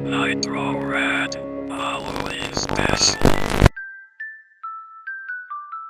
Nitro Rad, always best.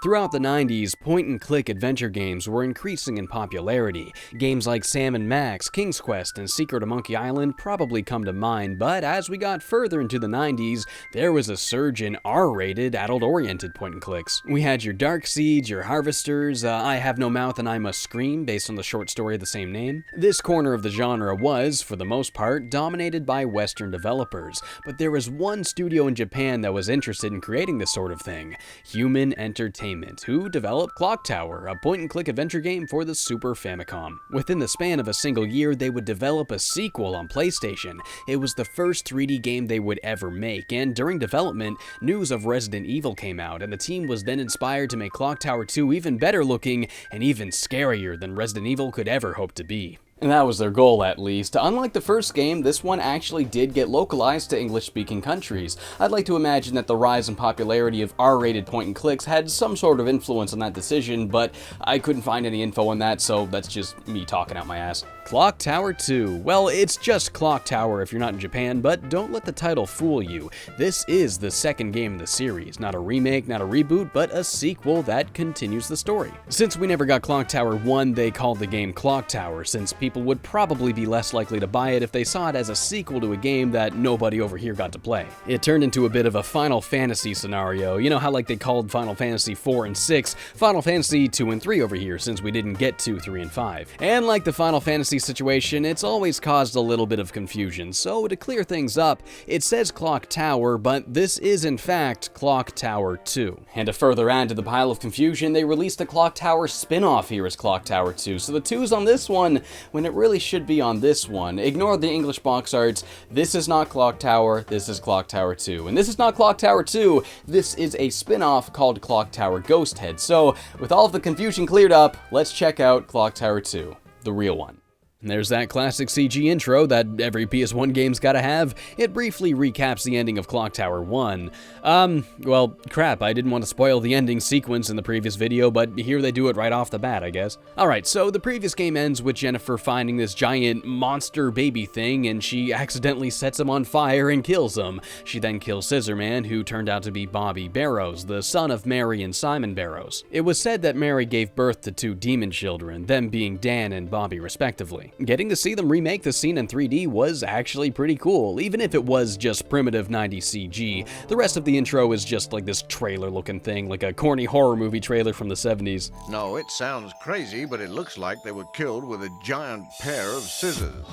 Throughout the 90s, point-and-click adventure games were increasing in popularity. Games like Sam & Max, King's Quest, and Secret of Monkey Island probably come to mind, but as we got further into the 90s, there was a surge in R-rated, adult-oriented point-and-clicks. We had your Dark Seeds, your Harvesters, I Have No Mouth and I Must Scream, based on the short story of the same name. This corner of the genre was, for the most part, dominated by Western developers, but there was one studio in Japan that was interested in creating this sort of thing: Human Entertainment, who developed Clock Tower, a point-and-click adventure game for the Super Famicom. Within the span of a single year, they would develop a sequel on PlayStation. It was the first 3D game they would ever make, and during development, news of Resident Evil came out, and the team was then inspired to make Clock Tower 2 even better looking and even scarier than Resident Evil could ever hope to be. And that was their goal, at least. Unlike the first game, this one actually did get localized to English-speaking countries. I'd like to imagine that the rise in popularity of R-rated point-and-clicks had some sort of influence on that decision, but I couldn't find any info on that, so that's just me talking out my ass. Clock Tower 2. Well, it's just Clock Tower if you're not in Japan, but don't let the title fool you. This is the second game in the series. Not a remake, not a reboot, but a sequel that continues the story. Since we never got Clock Tower 1, they called the game Clock Tower, since people would probably be less likely to buy it if they saw it as a sequel to a game that nobody over here got to play. It turned into a bit of a Final Fantasy scenario. You know how like they called Final Fantasy 4 and 6 Final Fantasy 2 and 3 over here, since we didn't get 2, 3, and 5. And like the Final Fantasy situation, it's always caused a little bit of confusion, so to clear things up, it says Clock Tower, but this is in fact Clock Tower 2. And to further add to the pile of confusion, they released a Clock Tower spin-off here as Clock Tower 2, so the 2's on this one when it really should be on this one. Ignore the English box arts. This is not Clock Tower, this is Clock Tower 2. And this is not Clock Tower 2, this is a spin-off called Clock Tower Ghost Head. So, with all of the confusion cleared up, let's check out Clock Tower 2, the real one. There's that classic CG intro that every PS1 game's gotta have. It briefly recaps the ending of Clock Tower 1. Well, crap, I didn't want to spoil the ending sequence in the previous video, but here they do it right off the bat, I guess. Alright, so the previous game ends with Jennifer finding this giant monster baby thing, and she accidentally sets him on fire and kills him. She then kills Scissor Man, who turned out to be Bobby Barrows, the son of Mary and Simon Barrows. It was said that Mary gave birth to 2 demon children, them being Dan and Bobby respectively. Getting to see them remake the scene in 3D was actually pretty cool, even if it was just primitive 90s CG. The rest of the intro is just like this trailer-looking thing, like a corny horror movie trailer from the 70s. No, it sounds crazy, but it looks like they were killed with a giant pair of scissors.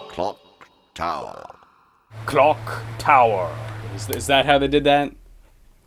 Clock Tower. Clock Tower. Is that how they did that?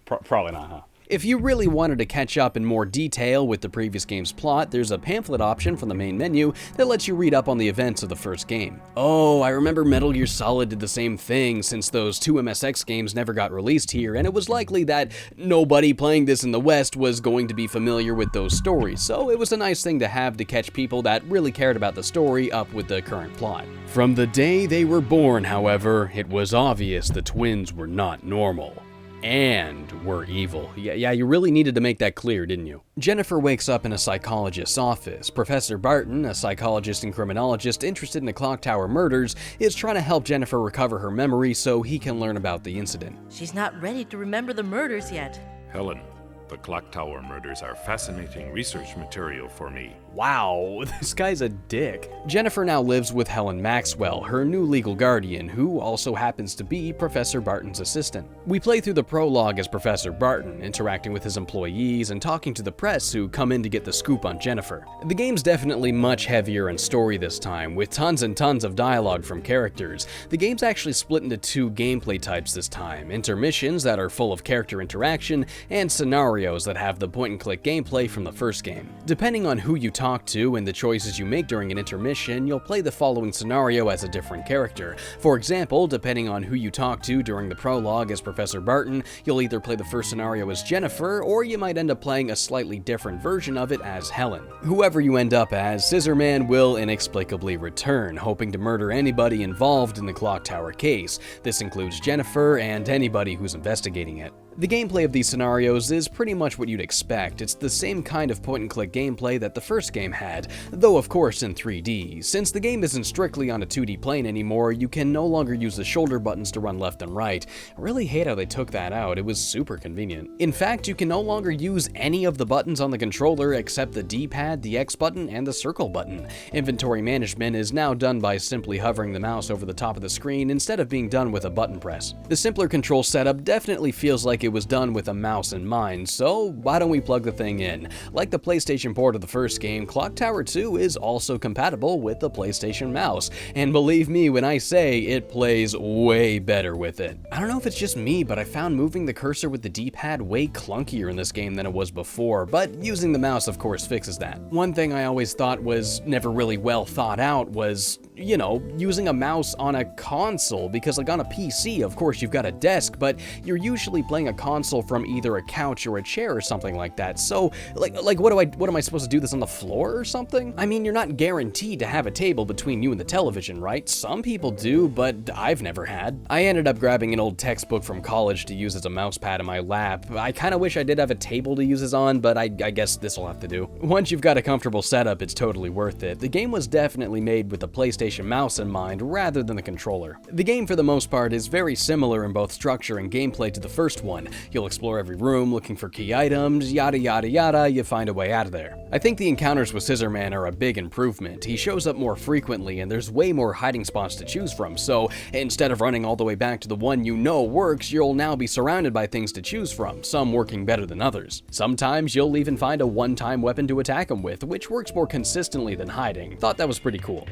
Probably not, huh? If you really wanted to catch up in more detail with the previous game's plot, there's a pamphlet option from the main menu that lets you read up on the events of the first game. Oh, I remember Metal Gear Solid did the same thing, since those 2 MSX games never got released here, and it was likely that nobody playing this in the West was going to be familiar with those stories, so it was a nice thing to have to catch people that really cared about the story up with the current plot. From the day they were born, however, it was obvious the twins were not normal. And were evil. Yeah, you really needed to make that clear, didn't you? Jennifer wakes up in a psychologist's office. Professor Barton, a psychologist and criminologist interested in the Clock Tower murders, is trying to help Jennifer recover her memory so he can learn about the incident. She's not ready to remember the murders yet. Helen, the Clock Tower murders are fascinating research material for me. Wow, this guy's a dick. Jennifer now lives with Helen Maxwell, her new legal guardian, who also happens to be Professor Barton's assistant. We play through the prologue as Professor Barton, interacting with his employees and talking to the press who come in to get the scoop on Jennifer. The game's definitely much heavier in story this time, with tons and tons of dialogue from characters. The game's actually split into 2 gameplay types this time: intermissions that are full of character interaction, and scenarios that have the point-and-click gameplay from the first game. Depending on who you talk to and the choices you make during an intermission, you'll play the following scenario as a different character. For example, depending on who you talk to during the prologue as Professor Barton, you'll either play the first scenario as Jennifer, or you might end up playing a slightly different version of it as Helen. Whoever you end up as, Scissor Man will inexplicably return, hoping to murder anybody involved in the Clock Tower case. This includes Jennifer and anybody who's investigating it. The gameplay of these scenarios is pretty much what you'd expect. It's the same kind of point-and-click gameplay that the first game had, though of course in 3D. Since the game isn't strictly on a 2D plane anymore, you can no longer use the shoulder buttons to run left and right. I really hate how they took that out, it was super convenient. In fact, you can no longer use any of the buttons on the controller except the D-pad, the X button, and the circle button. Inventory management is now done by simply hovering the mouse over the top of the screen instead of being done with a button press. The simpler control setup definitely feels like it was done with a mouse in mind, so why don't we plug the thing in? Like the PlayStation port of the first game, Clock Tower 2 is also compatible with the PlayStation mouse, and believe me when I say it plays way better with it. I don't know if it's just me, but I found moving the cursor with the D-pad way clunkier in this game than it was before, but using the mouse of course fixes that. One thing I always thought was never really well thought out was, you know, using a mouse on a console, because like on a PC, of course you've got a desk, but you're usually playing a console from either a couch or a chair or something like that. So like what am I supposed to do this on the floor or something? I mean, you're not guaranteed to have a table between you and the television, right? Some people do, but I've never had. I ended up grabbing an old textbook from college to use as a mouse pad in my lap. I kind of wish I did have a table to use this on, but I guess this will have to do. Once you've got a comfortable setup, it's totally worth it. The game was definitely made with the PlayStation mouse in mind rather than the controller. The game for the most part is very similar in both structure and gameplay to the first one. You'll explore every room looking for key items, yada yada yada, you find a way out of there. I think the encounters with Scissor Man are a big improvement. He shows up more frequently and there's way more hiding spots to choose from, so instead of running all the way back to the one you know works, you'll now be surrounded by things to choose from, some working better than others. Sometimes you'll even find a one-time weapon to attack him with, which works more consistently than hiding. Thought that was pretty cool.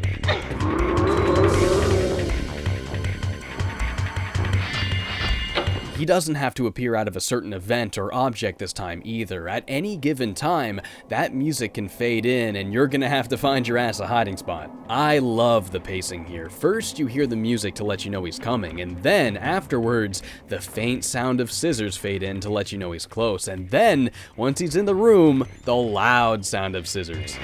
He doesn't have to appear out of a certain event or object this time either. At any given time, that music can fade in and you're gonna have to find your ass a hiding spot. I love the pacing here. First, you hear the music to let you know he's coming, and then afterwards, the faint sound of scissors fade in to let you know he's close, and then, once he's in the room, the loud sound of scissors.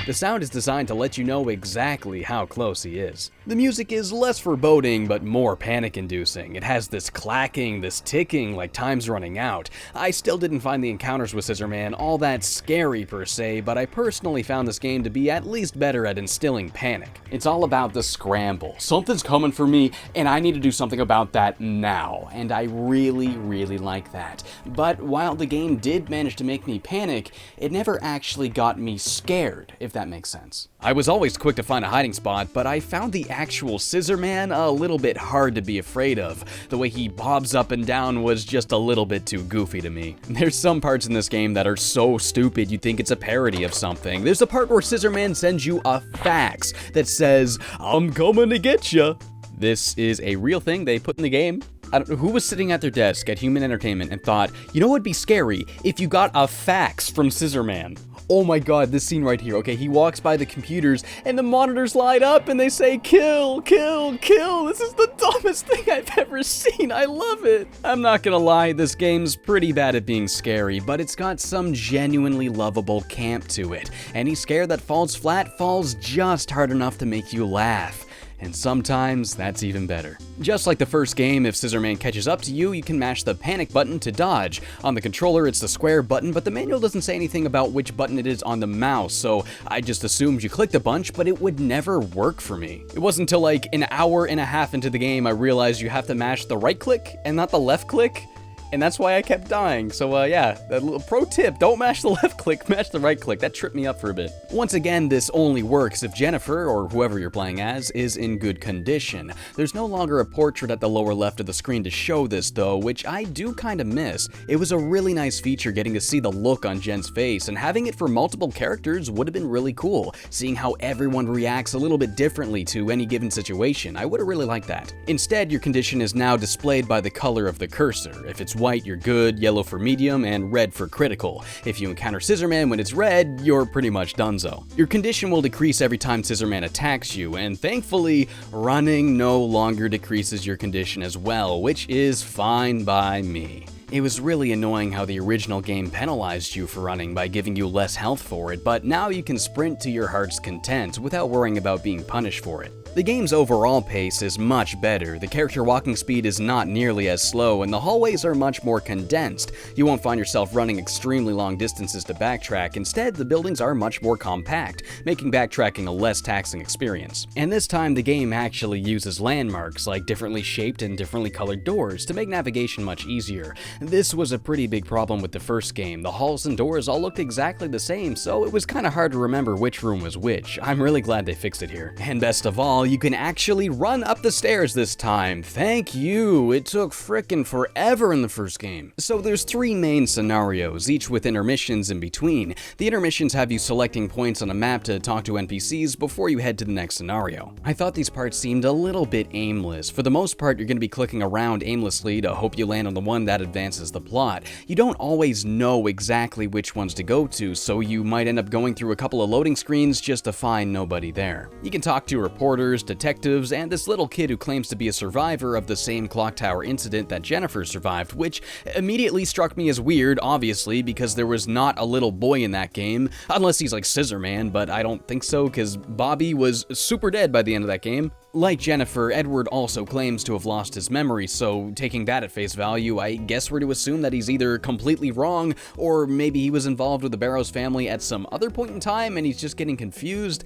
The sound is designed to let you know exactly how close he is. The music is less foreboding, but more panic-inducing. It has this clacking, this ticking, like time's running out. I still didn't find the encounters with Scissor Man all that scary per se, but I personally found this game to be at least better at instilling panic. It's all about the scramble. Something's coming for me, and I need to do something about that now, and I really, really like that. But while the game did manage to make me panic, it never actually got me scared, if that makes sense. I was always quick to find a hiding spot, but I found the actual Scissor Man a little bit hard to be afraid of. The way he bobs up and down was just a little bit too goofy to me. There's some parts in this game that are so stupid you'd think it's a parody of something. There's a part where Scissor Man sends you a fax that says, "I'm coming to get ya." This is a real thing they put in the game. I don't know who was sitting at their desk at Human Entertainment and thought, you know what would be scary if you got a fax from Scissor Man. Oh my god, this scene right here. Okay, he walks by the computers and the monitors light up and they say, "Kill, kill, kill." This is the dumbest thing I've ever seen. I love it. I'm not gonna lie, this game's pretty bad at being scary, but it's got some genuinely lovable camp to it. Any scare that falls flat falls just hard enough to make you laugh. And sometimes that's even better. Just like the first game, if Scissor Man catches up to you, you can mash the panic button to dodge. On the controller, it's the square button, but the manual doesn't say anything about which button it is on the mouse, so I just assumed you clicked a bunch, but it would never work for me. It wasn't until like an hour and a half into the game I realized you have to mash the right click and not the left click. And that's why I kept dying. So yeah, a little pro tip, don't mash the left click, mash the right click. That tripped me up for a bit. Once again, this only works if Jennifer, or whoever you're playing as, is in good condition. There's no longer a portrait at the lower left of the screen to show this though, which I do kind of miss. It was a really nice feature getting to see the look on Jen's face, and having it for multiple characters would have been really cool, seeing how everyone reacts a little bit differently to any given situation. I would have really liked that. Instead, your condition is now displayed by the color of the cursor. If it's white, you're good, yellow for medium, and red for critical. If you encounter Scissor Man when it's red, you're pretty much donezo. Your condition will decrease every time Scissor Man attacks you, and thankfully, running no longer decreases your condition as well, which is fine by me. It was really annoying how the original game penalized you for running by giving you less health for it, but now you can sprint to your heart's content without worrying about being punished for it. The game's overall pace is much better, the character walking speed is not nearly as slow, and the hallways are much more condensed. You won't find yourself running extremely long distances to backtrack. Instead, the buildings are much more compact, making backtracking a less taxing experience. And this time, the game actually uses landmarks, like differently shaped and differently colored doors, to make navigation much easier. This was a pretty big problem with the first game. The halls and doors all looked exactly the same, so it was kinda hard to remember which room was which. I'm really glad they fixed it here. And best of all, you can actually run up the stairs this time. Thank you! It took frickin' forever in the first game. So there's 3 main scenarios, each with intermissions in between. The intermissions have you selecting points on a map to talk to NPCs before you head to the next scenario. I thought these parts seemed a little bit aimless. For the most part, you're going to be clicking around aimlessly to hope you land on the one that advances the plot. You don't always know exactly which ones to go to, so you might end up going through a couple of loading screens just to find nobody there. You can talk to reporters, detectives, and this little kid who claims to be a survivor of the same clock tower incident that Jennifer survived, which immediately struck me as weird, obviously, because there was not a little boy in that game, unless he's like Scissor Man, but I don't think so, because Bobby was super dead by the end of that game. Like Jennifer, Edward also claims to have lost his memory, so taking that at face value, I guess we're to assume that he's either completely wrong, or maybe he was involved with the Barrows family at some other point in time and he's just getting confused.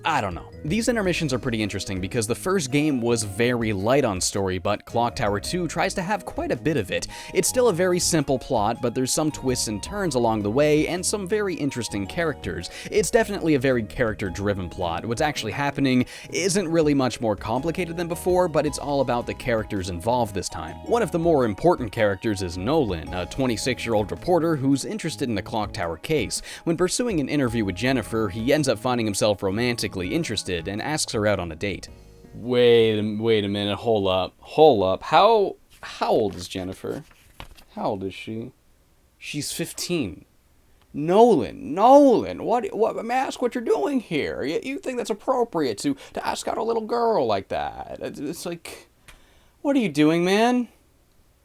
I don't know. These intermissions are pretty interesting because the first game was very light on story, but Clock Tower 2 tries to have quite a bit of it. It's still a very simple plot, but there's some twists and turns along the way and some very interesting characters. It's definitely a very character-driven plot. What's actually happening isn't really much more complicated than before, but it's all about the characters involved this time. One of the more important characters is Nolan, a 26-year-old reporter who's interested in the Clock Tower case. When pursuing an interview with Jennifer, he ends up finding himself romantically interested and asks her out on a date. Wait a minute, hold up. How old is Jennifer? How old is she? She's 15. Nolan, what, may I ask what you're doing here? You think that's appropriate to ask out a little girl like that? It's like, what are you doing, man?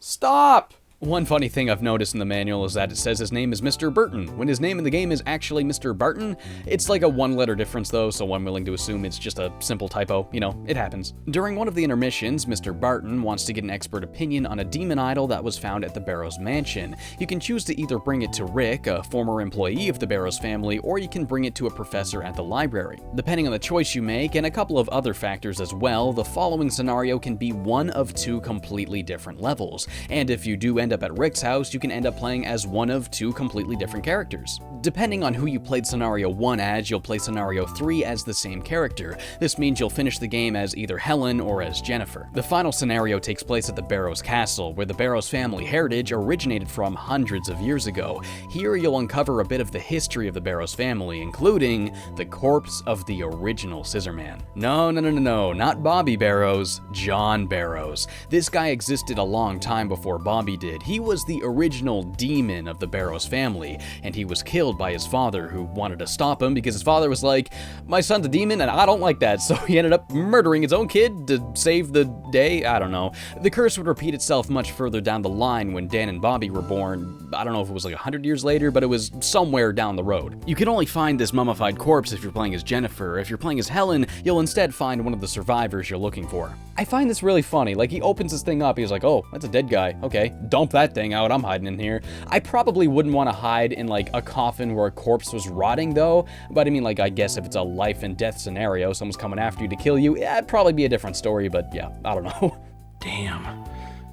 Stop! One funny thing I've noticed in the manual is that it says his name is Mr. Burton, when his name in the game is actually Mr. Barton. It's like a 1-letter difference though, so I'm willing to assume it's just a simple typo. You know, it happens. During one of the intermissions, Mr. Barton wants to get an expert opinion on a demon idol that was found at the Barrows mansion. You can choose to either bring it to Rick, a former employee of the Barrows family, or you can bring it to a professor at the library. Depending on the choice you make, and a couple of other factors as well, the following scenario can be one of 2 completely different levels. And if you do end up at Rick's house, you can end up playing as one of 2 completely different characters. Depending on who you played Scenario 1 as, you'll play Scenario 3 as the same character. This means you'll finish the game as either Helen or as Jennifer. The final scenario takes place at the Barrows Castle, where the Barrows family heritage originated from hundreds of years ago. Here you'll uncover a bit of the history of the Barrows family, including the corpse of the original Scissor Man. No, not Bobby Barrows, John Barrows. This guy existed a long time before Bobby did. He was the original demon of the Barrows family, and he was killed by his father, who wanted to stop him because his father was like, my son's a demon and I don't like that, so he ended up murdering his own kid to save the day. I don't know. The curse would repeat itself much further down the line when Dan and Bobby were born. I don't know if it was like 100 years later, but it was somewhere down the road. You can only find this mummified corpse if you're playing as Jennifer. If you're playing as Helen, you'll instead find one of the survivors you're looking for. I find this really funny. Like, he opens this thing up, he's like, oh, that's a dead guy. Okay, dump that thing out, I'm hiding in here. I probably wouldn't want to hide in like a coffin where a corpse was rotting though, but I mean, like, I guess if it's a life and death scenario, someone's coming after you to kill you, yeah, it'd probably be a different story, but yeah, I don't know. Damn,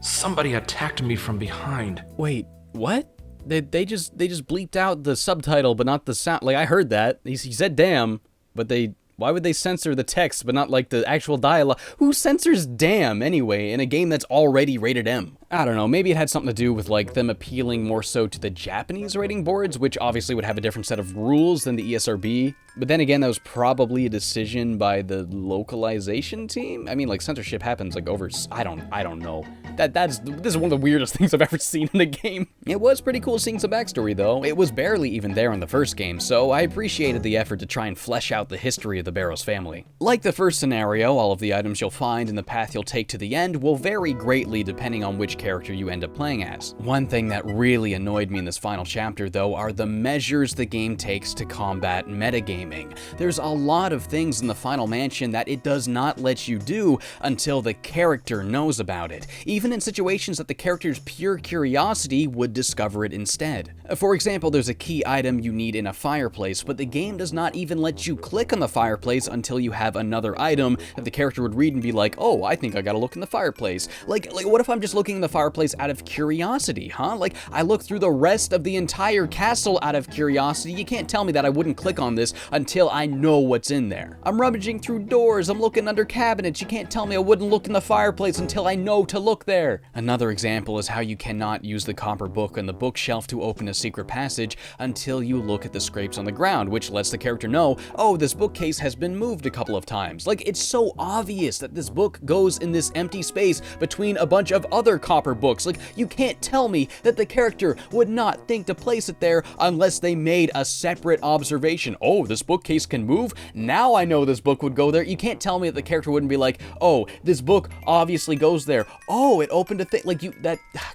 somebody attacked me from behind. Wait, what? They just bleeped out the subtitle, but not the sound. Like, I heard that. He said damn, but why would they censor the text but not like the actual dialogue? Who censors damn anyway in a game that's already rated M? I don't know, maybe it had something to do with like them appealing more so to the Japanese rating boards, which obviously would have a different set of rules than the ESRB. But then again, that was probably a decision by the localization team. I mean, like, censorship happens like over, I don't know. This is one of the weirdest things I've ever seen in a game. It was pretty cool seeing some backstory though. It was barely even there in the first game, so I appreciated the effort to try and flesh out the history of the Barrows family. Like the first scenario, all of the items you'll find and the path you'll take to the end will vary greatly depending on which character you end up playing as. One thing that really annoyed me in this final chapter, though, are the measures the game takes to combat metagaming. There's a lot of things in the final mansion that it does not let you do until the character knows about it, even in situations that the character's pure curiosity would discover it instead. For example, there's a key item you need in a fireplace, but the game does not even let you click on the fireplace until you have another item that the character would read and be like, oh, I think I gotta look in the fireplace. Like what if I'm just looking in the fireplace out of curiosity, huh? Like, I look through the rest of the entire castle out of curiosity. You can't tell me that I wouldn't click on this until I know what's in there. I'm rummaging through doors, I'm looking under cabinets. You can't tell me I wouldn't look in the fireplace until I know to look there. Another example is how you cannot use the copper book on the bookshelf to open a secret passage until you look at the scrapes on the ground, which lets the character know, oh, this bookcase has been moved a couple of times. Like, it's so obvious that this book goes in this empty space between a bunch of other copper books. Like, you can't tell me that the character would not think to place it there unless they made a separate observation. Oh, this bookcase can move? Now I know this book would go there. You can't tell me that the character wouldn't be like, oh, this book obviously goes there. Oh, it opened a thing. Like,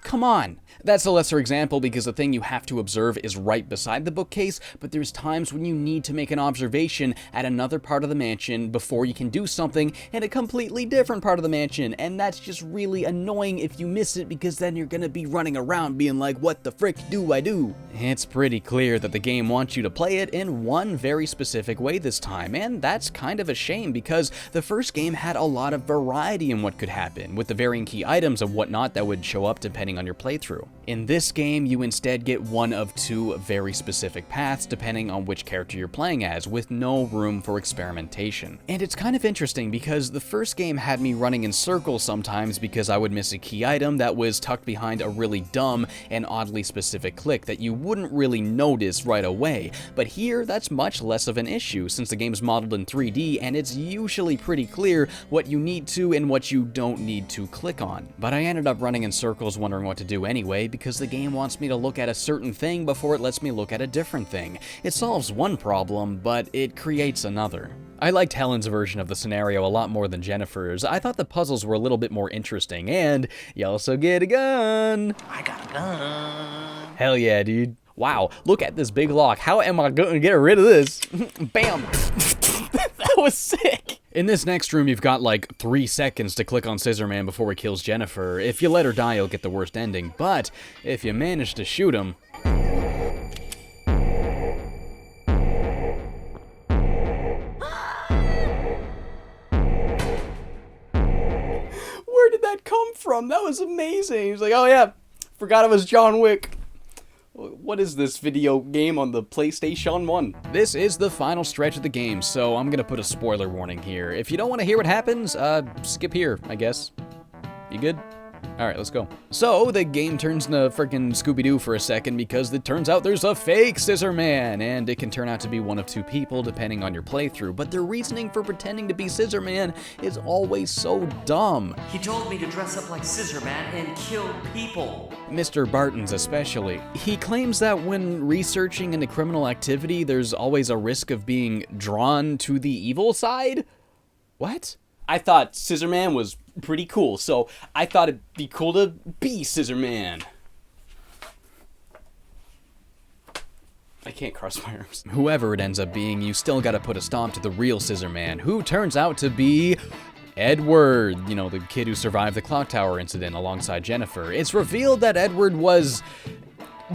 come on. That's a lesser example because the thing you have to observe is right beside the bookcase, but there's times when you need to make an observation at another part of the mansion before you can do something in a completely different part of the mansion, and that's just really annoying if you miss it because then you're gonna be running around being like, what the frick do I do? It's pretty clear that the game wants you to play it in one very specific way this time, and that's kind of a shame because the first game had a lot of variety in what could happen, with the varying key items and whatnot that would show up depending on your playthrough. In this game, you instead get one of two very specific paths depending on which character you're playing as, with no room for experimentation. And it's kind of interesting because the first game had me running in circles sometimes because I would miss a key item that was tucked behind a really dumb and oddly specific click that you wouldn't really notice right away. But here, that's much less of an issue since the game's modeled in 3D and it's usually pretty clear what you need to and what you don't need to click on. But I ended up running in circles wondering what to do anyway because the game wants me to look at a certain thing before it lets me look at a different thing. It solves one problem, but it creates another. I liked Helen's version of the scenario a lot more than Jennifer's. I thought the puzzles were a little bit more interesting, and you also get a gun. I got a gun. Hell yeah, dude. Wow, look at this big lock. How am I going to get rid of this? Bam! That was sick! In this next room, you've got like 3 seconds to click on Scissor Man before he kills Jennifer. If you let her die, you'll get the worst ending, but if you manage to shoot him... Where did that come from? That was amazing. He's like, oh yeah, forgot it was John Wick. What is this video game on the PlayStation 1? This is the final stretch of the game, so I'm gonna put a spoiler warning here. If you don't want to hear what happens, skip here, I guess. You good? Alright, let's go. So, the game turns into freaking Scooby-Doo for a second because it turns out there's a fake Scissor Man, and it can turn out to be one of two people depending on your playthrough, but their reasoning for pretending to be Scissor Man is always so dumb. He told me to dress up like Scissor Man and kill people. Mr. Barton's especially. He claims that when researching into criminal activity, there's always a risk of being drawn to the evil side? What? I thought Scissor Man was pretty cool, so I thought it'd be cool to be Scissor Man. I can't cross my arms. Whoever it ends up being, you still gotta put a stop to the real Scissor Man, who turns out to be Edward, you know, the kid who survived the clock tower incident alongside Jennifer. It's revealed that Edward was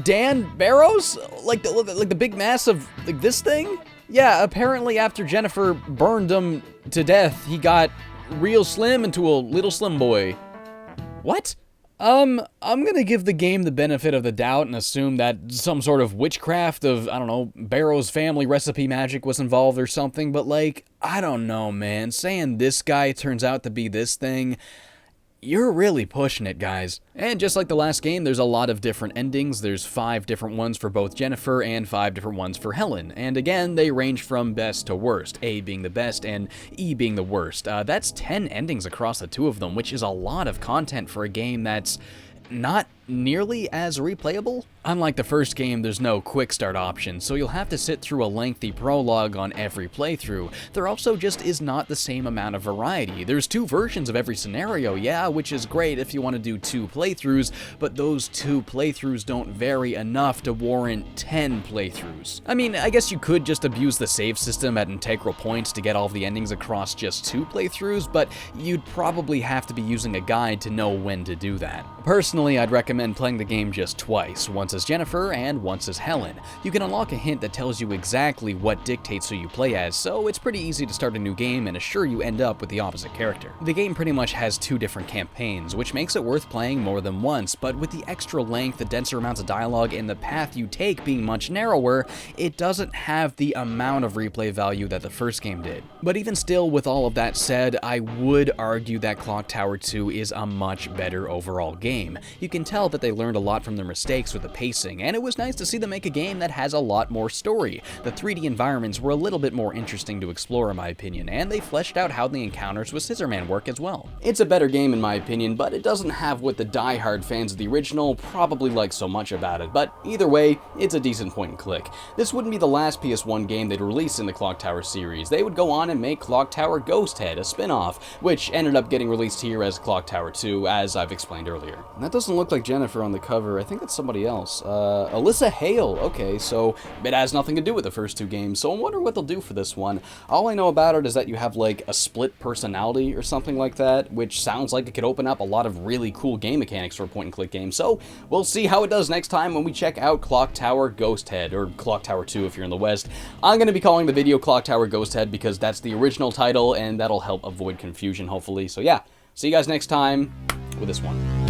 Dan Barrows? Like the big mass of like this thing? Yeah, apparently after Jennifer burned him to death, he got real slim into a little slim boy. What? I'm gonna give the game the benefit of the doubt and assume that some sort of witchcraft of, I don't know, Barrow's family recipe magic was involved or something, but like, I don't know, man. Saying this guy turns out to be this thing, you're really pushing it, guys. And just like the last game, there's a lot of different endings. There's 5 different ones for both Jennifer and 5 different ones for Helen. And again, they range from best to worst, A being the best and E being the worst. That's 10 endings across the two of them, which is a lot of content for a game that's not nearly as replayable. Unlike the first game, there's no quick start option, so you'll have to sit through a lengthy prologue on every playthrough. There also just is not the same amount of variety. There's 2 versions of every scenario, yeah, which is great if you want to do 2 playthroughs, but those 2 playthroughs don't vary enough to warrant 10 playthroughs. I mean, I guess you could just abuse the save system at integral points to get all of the endings across just 2 playthroughs, but you'd probably have to be using a guide to know when to do that. Personally, I'd recommend playing the game just twice, once as Jennifer and once as Helen. You can unlock a hint that tells you exactly what dictates who you play as, so it's pretty easy to start a new game and assure you end up with the opposite character. The game pretty much has 2 different campaigns, which makes it worth playing more than once, but with the extra length, the denser amounts of dialogue, and the path you take being much narrower, it doesn't have the amount of replay value that the first game did. But even still, with all of that said, I would argue that Clock Tower 2 is a much better overall game. You can tell that they learned a lot from their mistakes with the pacing, and it was nice to see them make a game that has a lot more story. The 3D environments were a little bit more interesting to explore in my opinion, and they fleshed out how the encounters with Scissor Man work as well. It's a better game in my opinion, but it doesn't have what the die-hard fans of the original probably like so much about it, but either way, it's a decent point and click. This wouldn't be the last PS1 game they'd release in the Clock Tower series. They would go on and make Clock Tower Ghost Head, a spin-off, which ended up getting released here as Clock Tower 2, as I've explained earlier. And that doesn't look like Jennifer on the cover. I think that's somebody else. Alyssa Hale. Okay, so it has nothing to do with the first 2 games, so I wonder what they'll do for this one. All I know about it is that you have like a split personality or something like that, which sounds like it could open up a lot of really cool game mechanics for a point-and-click game, so we'll see how it does next time when we check out Clock Tower Ghost Head, or Clock Tower 2 if you're in the West. I'm going to be calling the video Clock Tower Ghost Head because that's the original title, and that'll help avoid confusion, hopefully. So yeah, see you guys next time with this one.